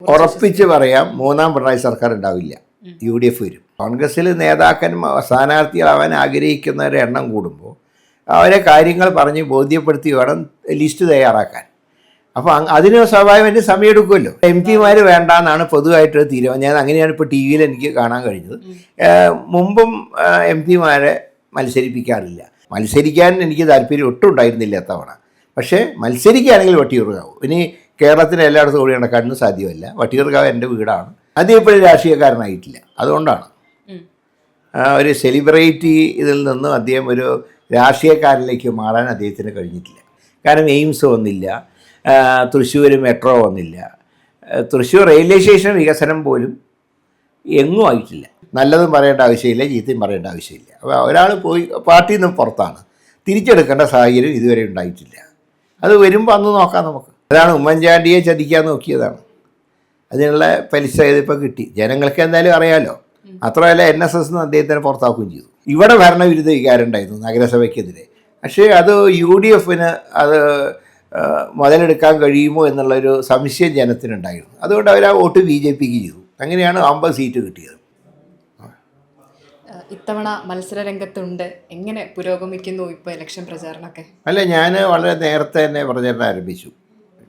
ഉറപ്പിച്ച് പറയാം, മൂന്നാം പിണറായി സർക്കാർ ഉണ്ടാവില്ല. UDF വരും. കോൺഗ്രസ്സിൽ നേതാക്കന്മാർ സ്ഥാനാർത്ഥികളാവാൻ ആഗ്രഹിക്കുന്നവരുടെ എണ്ണം കൂടുമ്പോൾ അവരെ കാര്യങ്ങൾ പറഞ്ഞ് ബോധ്യപ്പെടുത്തി വേണം ലിസ്റ്റ് തയ്യാറാക്കാൻ. അപ്പോൾ അതിന് സ്വാഭാവികമായിട്ട് സമയമെടുക്കുമല്ലോ. MP മാർ വേണ്ടാന്നാണ് പൊതുവായിട്ട് തീരുമാനം. ഞാൻ അങ്ങനെയാണ് ഇപ്പോൾ TV എനിക്ക് കാണാൻ കഴിഞ്ഞത്. മുമ്പും MP മാരെ മത്സരിപ്പിക്കാറില്ല. മത്സരിക്കാൻ എനിക്ക് താല്പര്യം ഒട്ടും ഉണ്ടായിരുന്നില്ല തവണ. പക്ഷേ മത്സരിക്കുകയാണെങ്കിൽ വട്ടിയൂർക്കാവ്. ഇനി കേരളത്തിന് എല്ലായിടത്തും ഓടി നടക്കാനൊന്നും സാധ്യമല്ല. വട്ടിയൂർക്കാവ് എൻ്റെ വീടാണ്. അത് ഇപ്പോഴും രാഷ്ട്രീയക്കാരനായിട്ടില്ല. അതുകൊണ്ടാണ് ഒരു സെലിബ്രിറ്റി ഇതിൽ നിന്നും അദ്ദേഹം ഒരു രാഷ്ട്രീയക്കാരനിലേക്ക് മാറാൻ അദ്ദേഹത്തിന് കഴിഞ്ഞിട്ടില്ല. കാരണം എയിംസ് വന്നില്ല, തൃശ്ശൂർ മെട്രോ വന്നില്ല, തൃശ്ശൂർ റെയിൽവേ സ്റ്റേഷൻ വികസനം പോലും എങ്ങും ആയിട്ടില്ല. നല്ലതും പറയേണ്ട ആവശ്യമില്ല, ചീത്തയും പറയേണ്ട ആവശ്യമില്ല. അപ്പോൾ ഒരാൾ പോയി പാർട്ടിയിൽ നിന്ന് പുറത്താണ്, തിരിച്ചെടുക്കേണ്ട സാഹചര്യം ഇതുവരെ ഉണ്ടായിട്ടില്ല. അത് വരുമ്പോൾ അന്ന് നോക്കാം നമുക്ക്. അതാണ് ഉമ്മൻചാണ്ടിയെ ചതിക്കാൻ നോക്കിയതാണ്. അതിനുള്ള പലിശ ഇതിപ്പോൾ കിട്ടി. ജനങ്ങൾക്ക് എന്തായാലും അറിയാമല്ലോ. മാത്രമല്ല NSS അദ്ദേഹത്തിനെ പുറത്താക്കുകയും ചെയ്തു. ഇവിടെ ഭരണവിരുദ്ധ വികാരം ഉണ്ടായിരുന്നു നഗരസഭയ്ക്കെതിരെ. പക്ഷേ അത് UDF-ന് അത് മുതലെടുക്കാൻ കഴിയുമോ എന്നുള്ളൊരു സംശയം ജനത്തിനുണ്ടായിരുന്നു. അതുകൊണ്ട് അവർ ആ വോട്ട് BJP-ക്ക് ചെയ്തു. അങ്ങനെയാണ് 50 സീറ്റ് കിട്ടിയത്. ഇത്തവണ മത്സര രംഗത്തുണ്ട്. എങ്ങനെ പുരോഗമിക്കുന്നു ഇപ്പോൾ ഇലക്ഷൻ പ്രചാരണമൊക്കെ? അല്ല, ഞാൻ വളരെ നേരത്തെ തന്നെ പ്രചരണം ആരംഭിച്ചു.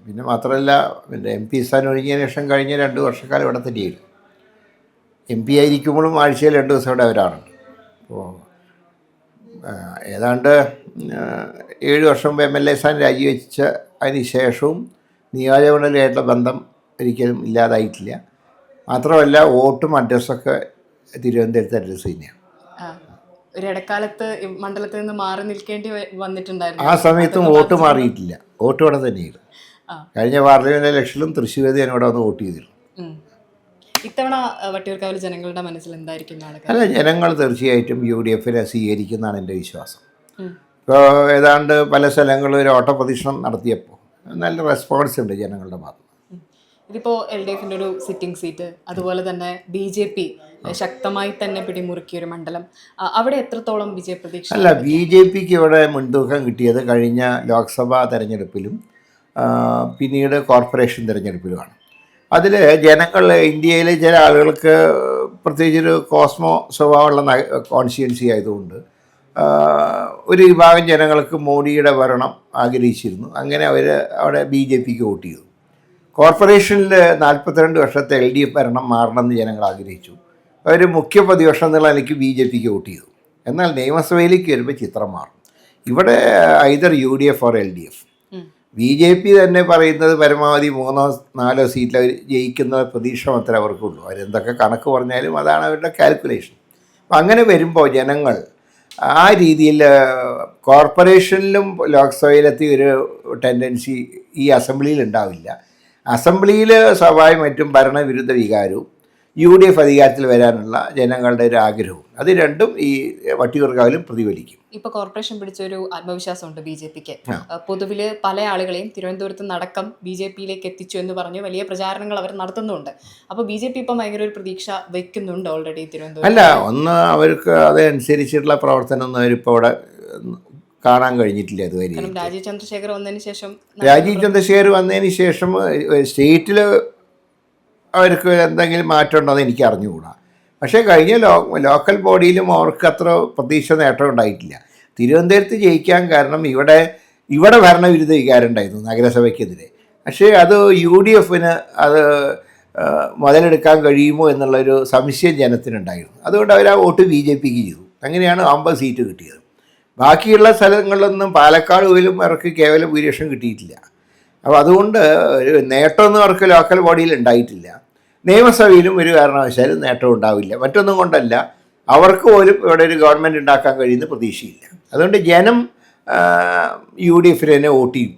പിന്നെ മാത്രമല്ല, എൻ്റെ MP സ്ഥാനം ഒഴിഞ്ഞതിന് ശേഷം കഴിഞ്ഞ 2 വർഷക്കാലം ഇവിടെ തന്നെയായിരുന്നു. MP ആയിരിക്കുമ്പോഴും ആഴ്ചയിൽ 2 ദിവസം ഇവിടെ അവരാണ്. അപ്പോൾ ഏതാണ്ട് 7 വർഷം മുമ്പ് MLA സ്ഥാനം രാജിവെച്ച അതിന് ശേഷവും നിയോജകമണ്ഡലമായിട്ടുള്ള ബന്ധം ഒരിക്കലും ഇല്ലാതായിട്ടില്ല. മാത്രമല്ല, വോട്ടും അഡ്രസ്സൊക്കെ തിരുവനന്തപുരത്ത് അഡ്രസ്സ് തന്നെയാണ്. ഒരു ഇടക്കാലത്ത് മണ്ഡലത്തിൽ നിന്ന് മാറി നിൽക്കേണ്ടി വന്നിട്ടുണ്ടായിരുന്നു. ആ സമയത്തും വോട്ട് മാറിയിട്ടില്ല. വോട്ട് ഇവിടെ തന്നെയായിരുന്നു. കഴിഞ്ഞ പാർലമെന്റ് ഇലക്ഷനിലും തൃശ്ശൂർ ഞാൻ ഇവിടെ വന്ന് വോട്ട് ചെയ്തിരുന്നു. ഇത്തവണ വട്ടിയൂർക്കാവിൽ ജനങ്ങളുടെ മനസ്സിൽ എന്തായിരിക്കും? അല്ല, ജനങ്ങൾ തീർച്ചയായിട്ടും UDF-നെ സ്വീകരിക്കുന്നതാണ് എൻ്റെ വിശ്വാസം. ഇപ്പോൾ ഏതാണ്ട് പല സ്ഥലങ്ങളിലും ഒരു ഓട്ടപ്രദക്ഷിണം നടത്തിയപ്പോൾ നല്ല റെസ്പോൺസ് ഉണ്ട് ജനങ്ങളുടെ ഭാഗത്ത്. ഇതിപ്പോൾ LDF-ൻ്റെ ഒരു സിറ്റിംഗ് സീറ്റ്, അതുപോലെ തന്നെ BJP ശക്തമായി തന്നെ പിടിമുറുക്കിയൊരു മണ്ഡലം, അവിടെ എത്രത്തോളം വിജയപ്രതീക്ഷ? അല്ല, BJP-ക്ക് ഇവിടെ മുൻതൂക്കം കിട്ടിയത് കഴിഞ്ഞ ലോക്സഭാ തെരഞ്ഞെടുപ്പിലും പിന്നീട് കോർപ്പറേഷൻ തിരഞ്ഞെടുപ്പിലുമാണ്. അതിൽ ജനങ്ങൾ, ഇന്ത്യയിലെ ചില ആളുകൾക്ക് പ്രത്യേകിച്ചൊരു കോസ്മോ സ്വഭാവമുള്ള കോൺസ്റ്റിറ്റ്യുവൻസി ആയതുകൊണ്ട് ഒരു വിഭാഗം ജനങ്ങൾക്ക് മോഡിയുടെ ഭരണം ആഗ്രഹിച്ചിരുന്നു. അങ്ങനെ അവർ അവിടെ BJP-ക്ക് വോട്ട് ചെയ്തു. കോർപ്പറേഷനിൽ 42 വർഷത്തെ LDF ഭരണം മാറണമെന്ന് ജനങ്ങൾ ആഗ്രഹിച്ചു. അവർ മുഖ്യ പ്രതിപക്ഷം എന്നുള്ള നിലയ്ക്ക് BJP-ക്ക് വോട്ട് ചെയ്തു. എന്നാൽ നിയമസഭയിലേക്ക് വരുമ്പോൾ ചിത്രം മാറും. ഇവിടെ either UDF or LDF. BJP തന്നെ പറയുന്നത് പരമാവധി 3-4 സീറ്റിൽ അവർ ജയിക്കുന്ന പ്രതീക്ഷ മാത്രമേ അവർക്കുള്ളൂ. അവരെന്തൊക്കെ കണക്ക് പറഞ്ഞാലും അതാണ് അവരുടെ കാൽക്കുലേഷൻ. അപ്പം അങ്ങനെ വരുമ്പോൾ ജനങ്ങൾ ആ രീതിയിൽ കോർപ്പറേഷനിലും ലോക്സഭയിലെത്തിയ ഒരു ടെൻഡൻസി ഈ അസംബ്ലിയിൽ ഉണ്ടാവില്ല. അസംബ്ലിയിൽ സ്വാഭാവികമായിട്ടും ഭരണവിരുദ്ധ വികാരവും UDF അധികാരത്തിൽ വരാനുള്ള ജനങ്ങളുടെ ഒരു ആഗ്രഹവും, അത് രണ്ടും ഈ വട്ടിയൂർക്കാവിലും പ്രതിഫലിക്കും. ഇപ്പോൾ കോർപ്പറേഷൻ പിടിച്ചൊരു ആത്മവിശ്വാസമുണ്ട് BJP-ക്ക്. പൊതുവിൽ പല ആളുകളെയും തിരുവനന്തപുരത്ത് നടക്കം BJP-യിലേക്ക് എത്തിച്ചു എന്ന് പറഞ്ഞു വലിയ പ്രചാരണങ്ങൾ അവർ നടത്തുന്നുണ്ട്. അപ്പോൾ BJP ഇപ്പം ഭയങ്കര ഒരു പ്രതീക്ഷ വെക്കുന്നുണ്ട് ഓൾറെഡി തിരുവനന്തപുരം. അല്ല, ഒന്ന് അവർക്ക് അതനുസരിച്ചിട്ടുള്ള പ്രവർത്തനമൊന്നും അവരിപ്പോൾ അവിടെ കാണാൻ കഴിഞ്ഞിട്ടില്ല ഇതുവരെ. രാജീവ് ചന്ദ്രശേഖർ വന്നതിന് ശേഷം സ്റ്റേറ്റിൽ അവർക്ക് എന്തെങ്കിലും മാറ്റം ഉണ്ടോ എന്ന് എനിക്ക് അറിഞ്ഞുകൂടാ. പക്ഷേ കഴിഞ്ഞ ലോക്കൽ ബോഡിയിലും അവർക്ക് അത്ര പ്രതീക്ഷ നേട്ടം ഉണ്ടായിട്ടില്ല. തിരുവനന്തപുരത്ത് ജയിക്കാൻ കാരണം ഇവിടെ ഭരണവിരുദ്ധ വികാരം ഉണ്ടായിരുന്നു നഗരസഭയ്ക്കെതിരെ. പക്ഷേ അത് UDF-ന് അത് മുതലെടുക്കാൻ കഴിയുമോ എന്നുള്ളൊരു സംശയം ജനത്തിനുണ്ടായിരുന്നു. അതുകൊണ്ട് അവർ ആ വോട്ട് BJP-ക്ക് ചെയ്തു. അങ്ങനെയാണ് 50 സീറ്റ് കിട്ടിയത്. ബാക്കിയുള്ള സ്ഥലങ്ങളിലൊന്നും പാലക്കാട് പോലും അവർക്ക് കേവല ഭൂരിപക്ഷം കിട്ടിയിട്ടില്ല. അപ്പോൾ അതുകൊണ്ട് ഒരു നേട്ടമൊന്നും അവർക്ക് ലോക്കൽ ബോഡിയിൽ ഉണ്ടായിട്ടില്ല. നിയമസഭയിലും ഒരു കാരണവശാലും നേട്ടം ഉണ്ടാവില്ല. മറ്റൊന്നും കൊണ്ടല്ല, അവർക്ക് പോലും ഇവിടെ ഒരു ഗവൺമെൻറ് ഉണ്ടാക്കാൻ കഴിയുന്ന പ്രതീക്ഷയില്ല. അതുകൊണ്ട് ജനം UDF-ന് തന്നെ വോട്ട് ചെയ്യും,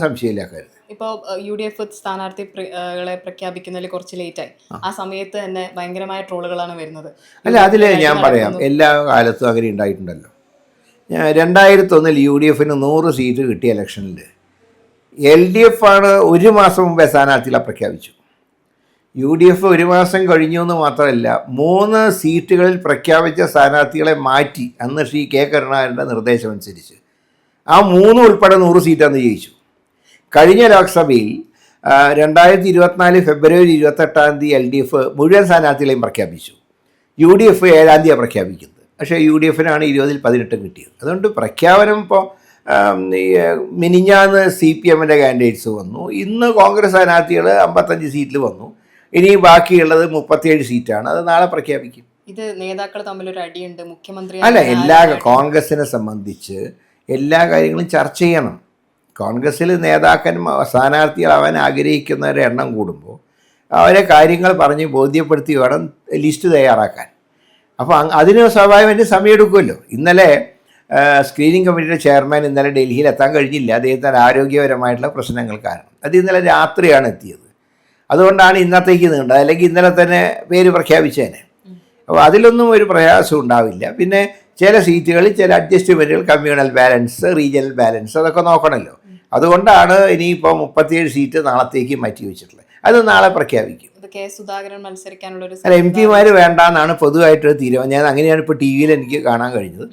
സംശയമില്ല കാര്യം. ഇപ്പോൾ UDF സ്ഥാനാർത്ഥികളെ പ്രഖ്യാപിക്കുന്നതിൽ കുറച്ച് ലേറ്റായി. ആ സമയത്ത് തന്നെ ഭയങ്കരമായ ട്രോളുകളാണ് വരുന്നത്. അല്ല, അതിൽ ഞാൻ പറയാം, എല്ലാ കാലത്തും അങ്ങനെ ഉണ്ടായിട്ടുണ്ടല്ലോ. 2001 UDF-ന് 100 സീറ്റ് കിട്ടിയ ഇലക്ഷനിൽ LDF ആണ് 1 മാസം മുമ്പേ സ്ഥാനാർത്ഥികളെ പ്രഖ്യാപിച്ചു. UDF 1 മാസം കഴിഞ്ഞു എന്ന് മാത്രമല്ല, 3 സീറ്റുകളിൽ പ്രഖ്യാപിച്ച സ്ഥാനാർത്ഥികളെ മാറ്റി അന്ന് ശ്രീ K. കരുണാകരൻ്റെ നിർദ്ദേശമനുസരിച്ച് ആ 3 ഉൾപ്പെടെ 100 സീറ്റ് അന്ന് ജയിച്ചു. കഴിഞ്ഞ ലോക്സഭയിൽ 2024 ഫെബ്രുവരി 28 LDF മുഴുവൻ സ്ഥാനാർത്ഥികളെയും പ്രഖ്യാപിച്ചു. UDF 7 പ്രഖ്യാപിക്കുന്നത്. പക്ഷേ UDF-നാണ് 20-ൽ 18 കിട്ടിയത്. അതുകൊണ്ട് പ്രഖ്യാപനം ഇപ്പോൾ മിനിഞ്ഞാന്ന് CPM-ൻ്റെ കാൻഡിഡേറ്റ്സ് വന്നു. ഇന്ന് കോൺഗ്രസ് സ്ഥാനാർത്ഥികൾ 55 സീറ്റിൽ വന്നു. ഇനി ബാക്കിയുള്ളത് 37 സീറ്റാണ്. അത് നാളെ പ്രഖ്യാപിക്കും. ഇത് നേതാക്കൾ തമ്മിലൊരു അടിയുണ്ട്, മുഖ്യമന്ത്രി അല്ല, എല്ലാ കോൺഗ്രസിനെ സംബന്ധിച്ച് എല്ലാ കാര്യങ്ങളും ചർച്ച ചെയ്യണം. കോൺഗ്രസ്സിൽ സ്ഥാനാർത്ഥികളാവാൻ ആഗ്രഹിക്കുന്നവരുടെ എണ്ണം കൂടുമ്പോൾ അവരെ കാര്യങ്ങൾ പറഞ്ഞ് ബോധ്യപ്പെടുത്തി വേണം ലിസ്റ്റ് തയ്യാറാക്കാൻ. അപ്പോൾ അതിന് സ്വാഭാവികമായിട്ട് സമയമെടുക്കുമല്ലോ. ഇന്നലെ സ്ക്രീനിങ് കമ്മിറ്റിയുടെ ചെയർമാൻ ഇന്നലെ ഡൽഹിയിൽ എത്താൻ കഴിഞ്ഞില്ല. അദ്ദേഹത്തിൻ്റെ ആരോഗ്യപരമായിട്ടുള്ള പ്രശ്നങ്ങൾ കാരണം. അത് ഇന്നലെ രാത്രിയാണ് എത്തിയത്. അതുകൊണ്ടാണ് ഇന്നത്തേക്ക് നീണ്ടത്. അല്ലെങ്കിൽ ഇന്നലെ തന്നെ പേര് പ്രഖ്യാപിച്ചേനെ. അപ്പോൾ അതിലൊന്നും ഒരു പ്രയാസം ഉണ്ടാവില്ല. പിന്നെ ചില സീറ്റുകളിൽ ചില അഡ്ജസ്റ്റ്മെൻറ്റുകൾ, കമ്മ്യൂണൽ ബാലൻസ്, റീജിയണൽ ബാലൻസ്, അതൊക്കെ നോക്കണമല്ലോ. അതുകൊണ്ടാണ് ഇനിയിപ്പോൾ 37 സീറ്റ് നാളത്തേക്ക് മാറ്റി വെച്ചിട്ടുള്ളത്. അത് നാളെ പ്രഖ്യാപിക്കും. സുധാകരൻ മത്സരിക്കാനുള്ള അല്ല, MP-മാർ വേണ്ടാന്നാണ് പൊതുവായിട്ട് തീരുമാനം. ഞാൻ അങ്ങനെയാണ് ഇപ്പോൾ TV-യിൽ എനിക്ക് കാണാൻ കഴിഞ്ഞത്.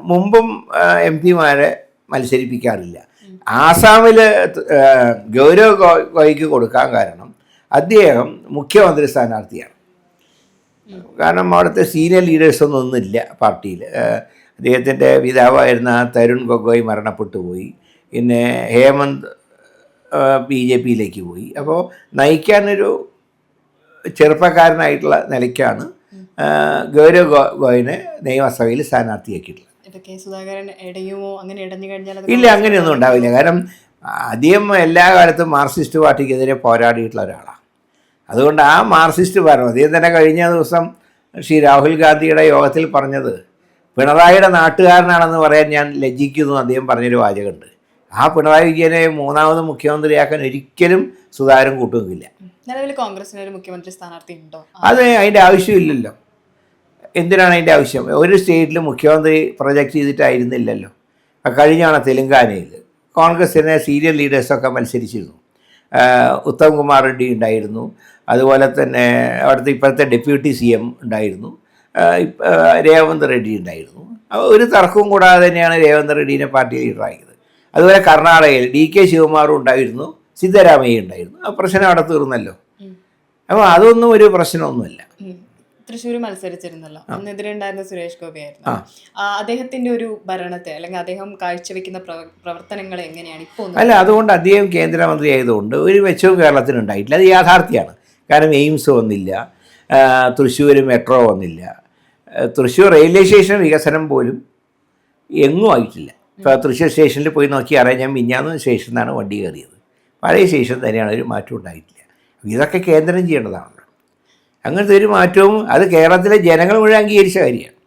മുമ്പും MP-മാരെ മത്സരിപ്പിക്കാറില്ല. ആസാമിൽ ഗൗരവ് ഗോയ്ക്ക് കൊടുക്കാൻ കാരണം അദ്ദേഹം മുഖ്യമന്ത്രി സ്ഥാനാർത്ഥിയാണ്. കാരണം അവിടുത്തെ സീനിയർ ലീഡേഴ്സൊന്നും ഒന്നുമില്ല പാർട്ടിയിൽ. അദ്ദേഹത്തിൻ്റെ പിതാവായിരുന്ന തരുൺ ഗൊഗോയ് മരണപ്പെട്ടു പോയി. പിന്നെ ഹേമന്ത് BJP-യിലേക്ക് പോയി. അപ്പോൾ നയിക്കാനൊരു ചെറുപ്പക്കാരനായിട്ടുള്ള നിലയ്ക്കാണ് ഗൗരവ് ഗോയിനെ നിയമസഭയിൽ സ്ഥാനാർത്ഥിയാക്കിയിട്ടുള്ളത്. ഇല്ല, അങ്ങനെയൊന്നും ഉണ്ടാവില്ല. കാരണം അദ്ദേഹം എല്ലാ കാലത്തും മാർക്സിസ്റ്റ് പാർട്ടിക്കെതിരെ പോരാടിയിട്ടുള്ള ഒരാളാണ്. അതുകൊണ്ട് ആ മാർക്സിസ്റ്റ് ഭരണം അദ്ദേഹം തന്നെ കഴിഞ്ഞ ദിവസം ശ്രീ രാഹുൽ ഗാന്ധിയുടെ യോഗത്തിൽ പറഞ്ഞത് പിണറായിയുടെ നാട്ടുകാരനാണെന്ന് പറയാൻ ഞാൻ ലജ്ജിക്കുന്നു അദ്ദേഹം പറഞ്ഞൊരു വാചകമുണ്ട്. ആ പിണറായി വിജയനെ മൂന്നാമത് മുഖ്യമന്ത്രിയാക്കാൻ ഒരിക്കലും സുധാകരൻ കൂട്ടുന്നില്ല. നിലവിൽ കോൺഗ്രസിന് ഒരു മുഖ്യമന്ത്രി സ്ഥാനാർത്ഥി ഉണ്ടോ? അത് അതിൻ്റെ ആവശ്യമില്ലല്ലോ. എന്തിനാണ് അതിൻ്റെ ആവശ്യം? ഒരു സ്റ്റേറ്റിൽ മുഖ്യമന്ത്രി പ്രൊജക്റ്റ് ചെയ്തിട്ടായിരുന്നില്ലല്ലോ. കഴിഞ്ഞാണ് തെലങ്കാനയിൽ കോൺഗ്രസിനെ സീനിയർ ലീഡേഴ്സൊക്കെ മത്സരിച്ചിരുന്നു. ഉത്തം കുമാർ റെഡ്ഡി ഉണ്ടായിരുന്നു. അതുപോലെ തന്നെ അവിടുത്തെ ഇപ്പോഴത്തെ ഡെപ്യൂട്ടി CM ഉണ്ടായിരുന്നു. രേവന്ത് റെഡ്ഡി ഉണ്ടായിരുന്നു. ഒരു തർക്കവും കൂടാതെ തന്നെയാണ് രേവന്ത് റെഡ്ഡീനെ പാർട്ടി ലീഡറാക്കിയത്. അതുപോലെ കർണാടകയിൽ DK ശിവകുമാറും ഉണ്ടായിരുന്നു, സിദ്ധരാമയ്യ ഉണ്ടായിരുന്നു. ആ പ്രശ്നം അവിടെ തീർന്നല്ലോ. അപ്പോൾ അതൊന്നും ഒരു പ്രശ്നമൊന്നുമില്ല. തൃശ്ശൂർ മത്സരിച്ചിരുന്നല്ലോ, അന്നെതിരെ ഉണ്ടായിരുന്ന സുരേഷ് ഗോപി ആയിരുന്നു. അദ്ദേഹത്തിന്റെ ഒരു ഭരണത്തെ അല്ലെങ്കിൽ അദ്ദേഹം കാഴ്ചവെക്കുന്ന പ്രവർത്തനങ്ങൾ എങ്ങനെയാണ് ഇപ്പോൾ? അല്ല, അതുകൊണ്ട് അദ്ദേഹം കേന്ദ്രമന്ത്രി ആയതുകൊണ്ട് ഒരു മെച്ചവും കേരളത്തിന് ഉണ്ടായിട്ടില്ല. അത് യാഥാർത്ഥ്യമാണ്. കാരണം എയിംസ് വന്നില്ല, തൃശ്ശൂർ മെട്രോ വന്നില്ല, തൃശ്ശൂർ റെയിൽവേ സ്റ്റേഷൻ വികസനം പോലും എങ്ങും ആയിട്ടില്ല. ഇപ്പോൾ തൃശ്ശൂർ സ്റ്റേഷനിൽ പോയി നോക്കി അറിയാം. ഞാൻ മിഞ്ഞാന്ന് സ്റ്റേഷനിൽ നിന്നാണ് വണ്ടി കയറിയത്. പഴയ സ്റ്റേഷൻ തന്നെയാണ്, ഒരു മാറ്റം ഉണ്ടായിട്ടില്ല. ഇതൊക്കെ കേന്ദ്രം ചെയ്യേണ്ടതാണല്ലോ. അങ്ങനത്തെ ഒരു മാറ്റവും അത് കേരളത്തിലെ ജനങ്ങൾ മുഴുവൻ അംഗീകരിച്ച കാര്യമാണ്.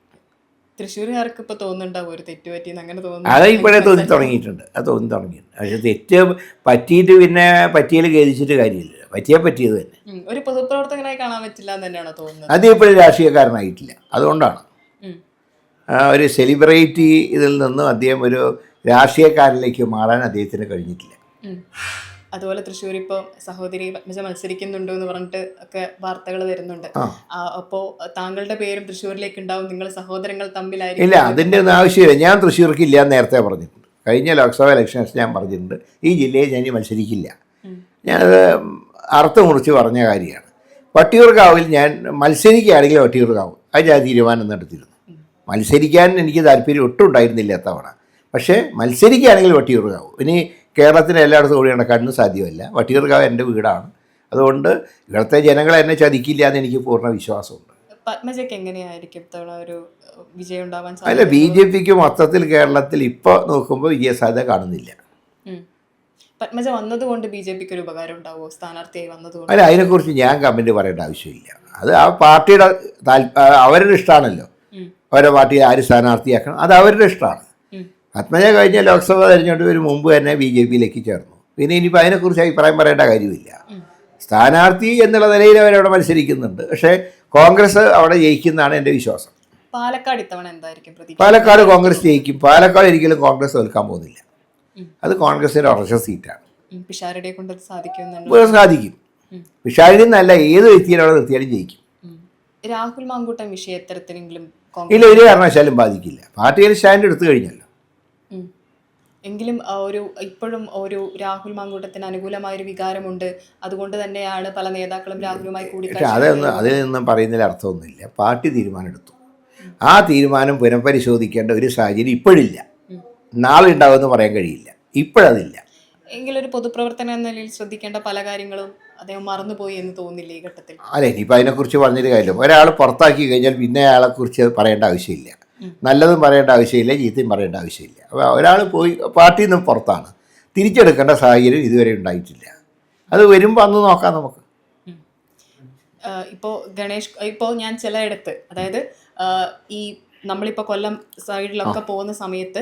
തൃശ്ശൂരുകാർക്ക് ഇപ്പോൾ തോന്നുന്നുണ്ടാവും ഒരു തെറ്റ് പറ്റിയെന്ന്, അങ്ങനെ തോന്നുന്നു. അത് ഇപ്പോഴേ തോന്നി തുടങ്ങിയിട്ടുണ്ട്. പക്ഷേ തെറ്റ് പറ്റിയിട്ട് പിന്നെ പറ്റിയതിൽ ഖേദിച്ചിട്ട് കാര്യമില്ല. പറ്റിയത് തന്നെ. ഒരു പൊതുപ്രവർത്തകനായി കാണാൻ പറ്റില്ല എന്ന് തന്നെയാണോ തോന്നുന്നത്? അത് ഇപ്പോഴും രാഷ്ട്രീയക്കാരനായിട്ടില്ല. അതുകൊണ്ടാണ് ഒരു സെലിബ്രിറ്റി ഇതിൽ നിന്നും അദ്ദേഹം ഒരു രാഷ്ട്രീയക്കാരിലേക്ക് മാറാൻ അദ്ദേഹത്തിന് കഴിഞ്ഞിട്ടില്ല. അതുപോലെ തൃശ്ശൂർ ഇപ്പോൾ സഹോദരി പത്മജ മത്സരിക്കുന്നുണ്ടോ എന്ന് പറഞ്ഞിട്ട് ഒക്കെ വാർത്തകൾ വരുന്നുണ്ട്. അപ്പോൾ താങ്കളുടെ പേരും തൃശ്ശൂരിലേക്ക് ഉണ്ടാവും, നിങ്ങൾ സഹോദരങ്ങൾ തമ്മിലായിരിക്കും? ഇല്ല, അതിൻ്റെ ഒന്നും ആവശ്യമില്ല. ഞാൻ തൃശ്ശൂർക്ക് ഇല്ല എന്ന് നേരത്തെ പറഞ്ഞിട്ടുണ്ട്. കഴിഞ്ഞ ലോക്സഭാ ഇലക്ഷൻസ് ഞാൻ പറഞ്ഞിട്ടുണ്ട് ഈ ജില്ലയിൽ ഞാൻ മത്സരിക്കില്ല. ഞാനത് അർത്ഥം കുറിച്ച് പറഞ്ഞ കാര്യമാണ്. വട്ടിയൂർക്കാവിൽ ഞാൻ മത്സരിക്കുകയാണെങ്കിൽ വട്ടിയൂർക്കാവ് അത് ഞാൻ തീരുമാനം നടത്തിയിരുന്നു. മത്സരിക്കാൻ എനിക്ക് താല്പര്യം ഒട്ടും ഉണ്ടായിരുന്നില്ല തവണ. പക്ഷേ മത്സരിക്കുകയാണെങ്കിൽ വട്ടിയൂർക്കാവ്. ഇനി കേരളത്തിന് എല്ലായിടത്തും ഓടി നടക്കാനൊന്നും സാധ്യമല്ല. വട്ടിയൂർക്കാവ് എൻ്റെ വീടാണ്. അതുകൊണ്ട് ഇവിടുത്തെ ജനങ്ങളെ എന്നെ ചതിക്കില്ല എന്ന് എനിക്ക് പൂർണ്ണ വിശ്വാസമുണ്ട്. പത്മജയ്ക്ക് എങ്ങനെയായിരിക്കും ഇത്തവണ ഒരു വിജയം ഉണ്ടാവാൻ? അല്ല, BJP-ക്ക് മൊത്തത്തിൽ കേരളത്തിൽ ഇപ്പോൾ നോക്കുമ്പോൾ വിജയസാധ്യത കാണുന്നില്ല. പത്മജ വന്നതുകൊണ്ട് BJP-ക്ക് ഒരു ഉപകാരം ഉണ്ടാവുമോ സ്ഥാനാർത്ഥിയായി വന്നതുകൊണ്ട്? അല്ല, അതിനെക്കുറിച്ച് ഞാൻ കമൻറ്റ് പറയേണ്ട ആവശ്യമില്ല. അത് ആ പാർട്ടിയുടെ അവരുടെ ഇഷ്ടമാണല്ലോ. അവരുടെ പാർട്ടിയിൽ ആര് സ്ഥാനാർത്ഥിയാക്കണം അത് അവരുടെ ഇഷ്ടമാണ്. പത്മജ കഴിഞ്ഞ ലോക്സഭ തെരഞ്ഞെടുപ്പിന് മുമ്പ് തന്നെ BJP-യിലേക്ക് ചേർന്നു. പിന്നെ ഇനിയിപ്പോൾ അതിനെക്കുറിച്ച് അഭിപ്രായം പറയേണ്ട കാര്യമില്ല. സ്ഥാനാർത്ഥി എന്നുള്ള നിലയിൽ അവരവിടെ മത്സരിക്കുന്നുണ്ട്. പക്ഷേ കോൺഗ്രസ് അവിടെ ജയിക്കുന്നതാണ് എൻ്റെ വിശ്വാസം. പാലക്കാട് ഇത്തവണ എന്തായിരിക്കും പ്രതീക്ഷ? പാലക്കാട് കോൺഗ്രസ് ജയിക്കും. പാലക്കാട് ഒരിക്കലും കോൺഗ്രസ് തോൽക്കാൻ പോകുന്നില്ല. അത് കോൺഗ്രസിൻ്റെ ഉറച്ച സീറ്റാണ്. പിഷാരടിയെ കൊണ്ട് സാധിക്കും. പിഷാരടി എന്നല്ല, ഏത് വ്യക്തിയെ അവിടെ നിർത്തിയാലും ജയിക്കും. രാഹുൽ മാങ്കൂട്ടം വിഷയം എത്തരത്തിലെങ്കിലും ഇല്ല, ഒരു കാരണവശാലും ബാധിക്കില്ല. പാർട്ടിയിൽ സ്റ്റാൻഡ് എടുത്തു കഴിഞ്ഞല്ലോ. എങ്കിലും ഇപ്പോഴും ഒരു രാഹുൽ മാങ്കൂട്ടത്തിന് അനുകൂലമായ ഒരു വികാരമുണ്ട്. അതുകൊണ്ട് തന്നെയാണ് പല നേതാക്കളും രാഹുലുമായി പക്ഷെ കൂടിക്കാഴ്ച. അതിൽ നിന്നും പറയുന്നതിൽ അർത്ഥമൊന്നുമില്ല. പാർട്ടി തീരുമാനം എടുത്തു. ആ തീരുമാനം പുനഃപരിശോധിക്കേണ്ട ഒരു സാഹചര്യം ഇപ്പോഴില്ല. നാളെ ഉണ്ടാവുമെന്ന് പറയാൻ കഴിയില്ല. ഇപ്പോഴതില്ല. എങ്കിലൊരു പൊതുപ്രവർത്തനം എന്ന നിലയിൽ ശ്രദ്ധിക്കേണ്ട പല കാര്യങ്ങളും അദ്ദേഹം മറന്നുപോയി എന്ന് തോന്നുന്നില്ല ഈ ഘട്ടത്തിൽ? അല്ല, ഇനിയിപ്പോൾ അതിനെക്കുറിച്ച് പറഞ്ഞൊരു കാര്യമില്ല. ഒരാൾ പുറത്താക്കി കഴിഞ്ഞാൽ പിന്നെ അയാളെക്കുറിച്ച് പറയേണ്ട ആവശ്യമില്ല. നല്ലതും പറയേണ്ട ആവശ്യമില്ല, ചീത്തയും പറയേണ്ട ആവശ്യമില്ല. അപ്പോൾ ഒരാൾ പോയി പാർട്ടിയിൽ നിന്ന് പുറത്താണ്, തിരിച്ചെടുക്കേണ്ട സാഹചര്യം ഇതുവരെ ഉണ്ടായിട്ടില്ല. അത് വരുമ്പോൾ അന്ന് നോക്കാം നമുക്ക്. ഇപ്പോൾ ഞാൻ ചിലയിടത്ത്, അതായത് ഈ നമ്മളിപ്പോൾ കൊല്ലം സൈഡിലൊക്കെ പോകുന്ന സമയത്ത്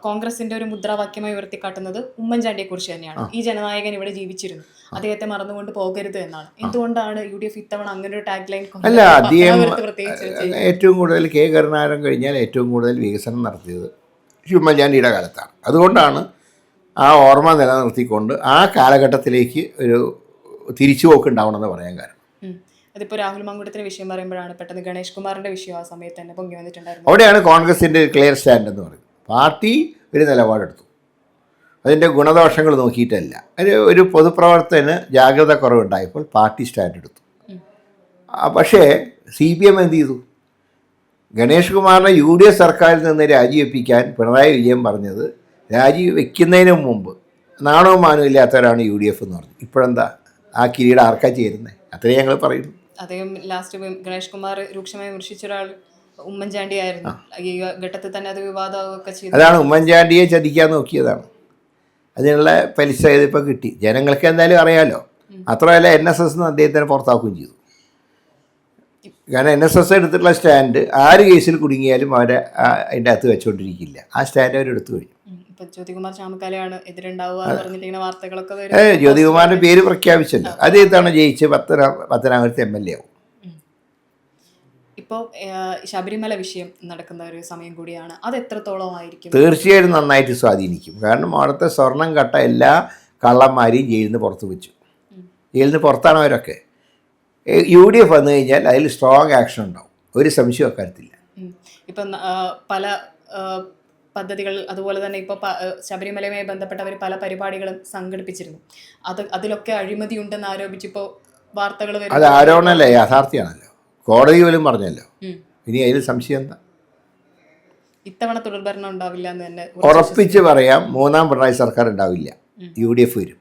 കോൺഗ്രസിന്റെ ഒരു മുദ്രാവാക്യമായി ഉയർത്തിക്കാട്ടുന്നത് ഉമ്മൻചാണ്ടിയെ കുറിച്ച് തന്നെയാണ്. ഈ ജനനായകൻ ഇവിടെ ജീവിച്ചിരുന്നു, അദ്ദേഹത്തെ മറന്നുകൊണ്ട് പോകരുത് എന്നാണ്. എന്തുകൊണ്ടാണ് UDF ഇത്തവണ അങ്ങനെ ഒരു ടാഗ് ലൈൻ? അല്ല, അദ്ദേഹം ഏറ്റവും കൂടുതൽ കെ കരുണാകരൻ കഴിഞ്ഞാൽ ഏറ്റവും കൂടുതൽ വികസനം നടത്തിയത് ഉമ്മൻചാണ്ടിയുടെ കാലത്താണ്. അതുകൊണ്ടാണ് ആ ഓർമ്മ നിലനിർത്തിക്കൊണ്ട് ആ കാലഘട്ടത്തിലേക്ക് ഒരു തിരിച്ചുപോക്ക് ഉണ്ടാവണമെന്ന് പറയാൻ കാരണം. അതിപ്പോൾ രാഹുൽ മാങ്കൂട്ടത്തിന്റെ വിഷയം പറയുമ്പോഴാണ് പെട്ടെന്ന് ഗണേഷ് കുമാറിന്റെ വിഷയം ആ സമയത്ത് തന്നെ പൊങ്ങി വന്നിട്ടുണ്ടായിരുന്നു. അവിടെയാണ് കോൺഗ്രസിൻ്റെ ക്ലിയർ സ്റ്റാൻഡ് എന്ന് പറയുന്നത്. പാർട്ടി ഒരു നിലപാടെടുത്തു, അതിൻ്റെ ഗുണദോഷങ്ങൾ നോക്കിയിട്ടല്ല. ഒരു പൊതുപ്രവർത്തകന് ജാഗ്രത കുറവുണ്ടായപ്പോൾ പാർട്ടി സ്റ്റാൻഡ് എടുത്തു. പക്ഷേ CPM എന്ത് ചെയ്തു? ഗണേഷ് കുമാറിനെ UDF സർക്കാരിൽ നിന്ന് രാജിവെപ്പിക്കാൻ പിണറായി വിജയൻ പറഞ്ഞത് രാജിവെക്കുന്നതിന് മുമ്പ് നാണവും മാനവും ഇല്ലാത്തവരാണ് UDF എന്ന് പറഞ്ഞു. ഇപ്പോഴെന്താ ആ കിരീടം ആർക്കാ ചേരുന്നത്? അത്രയും ഞങ്ങൾ പറയുന്നു. അദ്ദേഹം ലാസ്റ്റ് ഗണേഷ് കുമാർ രൂക്ഷമായി വിമർശിച്ച ഒരാൾ ഉമ്മൻചാണ്ടി ആയിരുന്നു. ഈ ഘട്ടത്തിൽ തന്നെ അത് വിവാദമൊക്കെ ചെയ്തു. അതാണ് ഉമ്മൻചാണ്ടിയെ ചതിക്കാൻ നോക്കിയതാണ്. അതിനുള്ള പലിശ ഇതിപ്പോൾ കിട്ടി. ജനങ്ങൾക്ക് എന്തായാലും അറിയാമല്ലോ. അത്രയല്ല, NSS അദ്ദേഹത്തിനെ പുറത്താക്കുകയും ചെയ്തു. കാരണം NSS എടുത്തിട്ടുള്ള സ്റ്റാൻഡ് ആര് കേസിൽ കുടുങ്ങിയാലും അവരെ അതിൻ്റെ അകത്ത് വെച്ചുകൊണ്ടിരിക്കില്ല. ആ സ്റ്റാൻഡ് അവരെടുത്തു കഴിഞ്ഞു. ജ്യോതികുമാർ ചാമക്കാലയാണ് എതിരുണ്ടാവുക പറഞ്ഞിട്ട് ഇങ്ങനെ വാർത്തകളൊക്കെ വരും. ജ്യോതികുമാറിൻ്റെ പേര് പ്രഖ്യാപിച്ചല്ലോ. അതേ തവണ ജയിച്ച് പത്തനാപുരത്ത് MLA ആവും. ഇപ്പോൾ ശബരിമല വിഷയം നടക്കുന്ന ഒരു സമയം കൂടിയാണ്. അത് എത്രത്തോളമായിരിക്കും? തീർച്ചയായും നന്നായിട്ട് സ്വാധീനിക്കും. കാരണം അവിടുത്തെ സ്വർണം കട്ട എല്ലാ കള്ളന്മാരെയും ജയിലിൽ നിന്ന് പുറത്ത് വെച്ചു. ജയിലിൽ നിന്ന് പുറത്താണ് അവരൊക്കെ. UDF വന്നു കഴിഞ്ഞാൽ അതിൽ സ്ട്രോങ് ആക്ഷൻ ഉണ്ടാവും, ഒരു സംശയം അക്കാര്യത്തില്ല. ഇപ്പം പല പദ്ധതികൾ, അതുപോലെ തന്നെ ഇപ്പോൾ ശബരിമലയുമായി ബന്ധപ്പെട്ട പല പരിപാടികളും സംഘടിപ്പിച്ചിരുന്നു. അതിലൊക്കെ അഴിമതി ഉണ്ടെന്ന് ആരോപിച്ചിപ്പോൾ വാർത്തകൾ വരും. അത് ആരോപണമല്ല, യാഥാർത്ഥ്യമാണല്ലോ. കോടതി പോലും പറഞ്ഞല്ലോ. ഇനി അതിൽ സംശയം എന്താ? ഇത്തവണ തുടർഭരണം ഉണ്ടാവില്ല എന്ന് തന്നെ ഉറപ്പിച്ച് പറയാം. മൂന്നാം പിണറായി സർക്കാർ ഉണ്ടാവില്ല, UDF വരും.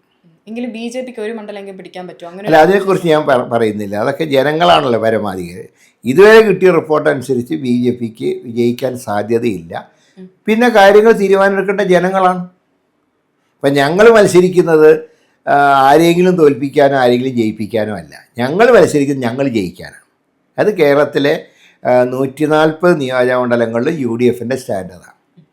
എങ്കിലും BJPക്ക് ഒരു മണ്ഡലമെങ്കിലും പിടിക്കാൻ പറ്റുമോ? അങ്ങനെ അല്ല, അതിനെക്കുറിച്ച് ഞാൻ പറയുന്നില്ല. അതൊക്കെ ജനങ്ങളാണല്ലോ പരമാധികാരി. ഇതുവരെ കിട്ടിയ റിപ്പോർട്ട് അനുസരിച്ച് BJPക്ക് വിജയിക്കാൻ സാധ്യതയില്ല. പിന്നെ കാര്യങ്ങൾ തീരുമാനമെടുക്കേണ്ട ജനങ്ങളാണ്. അപ്പം ഞങ്ങൾ മത്സരിക്കുന്നത് ആരെങ്കിലും തോൽപ്പിക്കാനോ ആരെങ്കിലും ജയിപ്പിക്കാനോ അല്ല. ഞങ്ങൾ മത്സരിക്കുന്നത് ഞങ്ങൾ ജയിക്കാനാണ്. അത് കേരളത്തിലെ 140 നിയോജകമണ്ഡലങ്ങളിൽ UDFൻ്റെ സ്റ്റാൻഡ് അതാണ്.